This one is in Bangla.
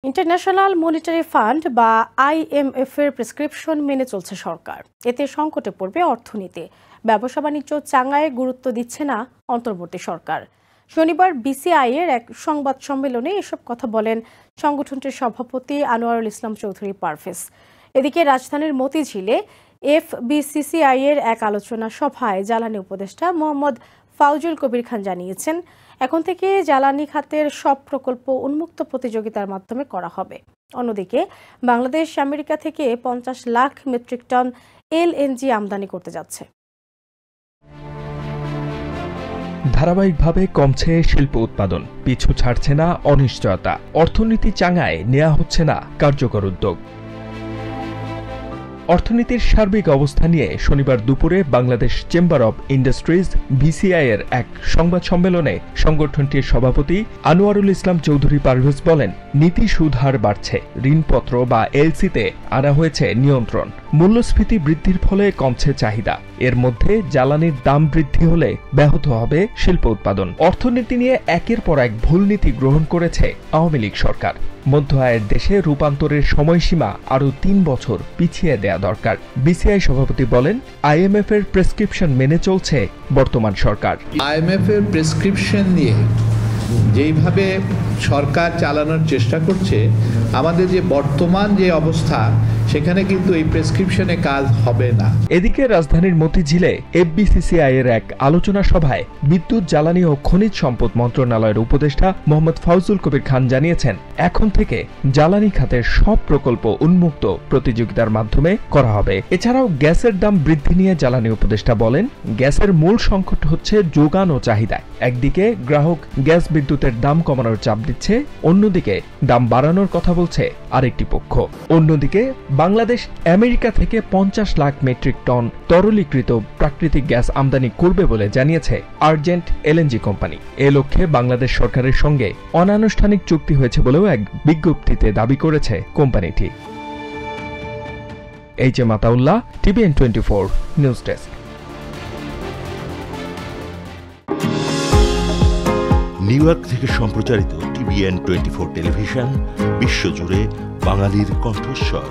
ইন্টারন্যাশনাল মনিটারি ফান্ড বা IMF এর প্রেসক্রিপশন মেনে চলছে সরকার। এতে সংকটে পড়বে অর্থনীতি। ব্যবসা বাণিজ্য চাঙ্গায় গুরুত্ব দিচ্ছে না অন্তর্বর্তী সরকার। শনিবার BCI এর এক সংবাদ সম্মেলনে এসব কথা বলেন সংগঠনটির সভাপতি আনোয়ারুল ইসলাম চৌধুরী পারভেজ। এদিকে রাজধানীর মতিঝিলে FBCCI এর এক আলোচনা সভায় জ্বালানি উপদেষ্টা মোহাম্মদ ফাউজুল কবির খান জানিয়েছেন, এখন থেকে জ্বালানি খাতের সব প্রকল্প উন্মুক্ত প্রতিযোগিতার মাধ্যমে করা হবে। অন্যদিকে বাংলাদেশ আমেরিকা থেকে 50 লাখ মেট্রিক টন LNG আমদানি করতে যাচ্ছে। ধারাবাহিকভাবে কমছে শিল্প উৎপাদন, পিছু ছাড়ছে না অনিশ্চয়তা, অর্থনীতি চাঙ্গায় নেওয়া হচ্ছে না কার্যকর উদ্যোগ। অর্থনীতির সার্বিক অবস্থা নিয়ে শনিবার দুপুরে Bangladesh chamber of industries BCI এর এক সংবাদ সম্মেলনে সংগঠনটির সভাপতি আনোয়ারুল ইসলাম চৌধুরী পারভেজ বলেন, নীতি সুদ হার বাড়ছে, ঋণপত্র বা LC-তে আনা হয়েছে নিয়ন্ত্রণ, মূল্যস্ফীতি বৃদ্ধির ফলে কমছে চাহিদা। এর মধ্যে জ্বালানির দাম বৃদ্ধি হলে ব্যাহত হবে শিল্প উৎপাদন। অর্থনীতি নিয়ে একের পর এক ভুল নীতি গ্রহণ করেছে আওয়ামী লীগ সরকার। মধ্য আয়ের দেশে রূপান্তরের সময়সীমা আরও 3 বছর পিছিয়ে দেয়া দরকার। BCI সভাপতি বলেন, IMF এর প্রেসক্রিপশন মেনে চলছে বর্তমান সরকার। IMF এর প্রেসক্রিপশন নিয়ে যেইভাবে সরকার চালানোর চেষ্টা করছে, আমাদের যে বর্তমান যে অবস্থা, সেখানে কিন্তু এই প্রেসক্রিপশনে কাজ হবে না। এদিকে রাজধানীর মতিঝিলে FBCCI এর এক আলোচনা সভায় বিদ্যুৎ, জ্বালানি ও খনিজ সম্পদ মন্ত্রণালয়ের উপদেষ্টা মোহাম্মদ ফাউজুল কবির খান জানিয়েছেন, এখন থেকে জ্বালানি খাতের সব প্রকল্প উন্মুক্ত প্রতিযোগিতার মাধ্যমে করা হবে। এছাড়াও গ্যাসের দাম বৃদ্ধি নিয়ে জ্বালানি উপদেষ্টা বলেন, গ্যাসের মূল সংকট হচ্ছে যোগান ও চাহিদা। একদিকে গ্রাহক গ্যাস বিদ্যুতের দাম কমানোর চাপ দিচ্ছে, অন্যদিকে দাম বাড়ানোর কথা বলছে আরেকটি পক্ষ। অন্যদিকে বাংলাদেশ আমেরিকা থেকে 50 লাখ মেট্রিক টন তরলীকৃত প্রাকৃতিক গ্যাস আমদানি করবে বলে জানিয়েছে আর্জেন্ট LNG কোম্পানি। এ লক্ষ্যে বাংলাদেশ সরকারের সঙ্গে অনানুষ্ঠানিক চুক্তি হয়েছে বলেও এক বিজ্ঞপ্তিতে দাবি করেছে কোম্পানিটি। HM Ataullah, TVN 24 news desk. New York থেকে সম্প্রচারিত TVN 24 টেলিভিশন বিশ্বজুড়ে বাঙালির কণ্ঠস্বর।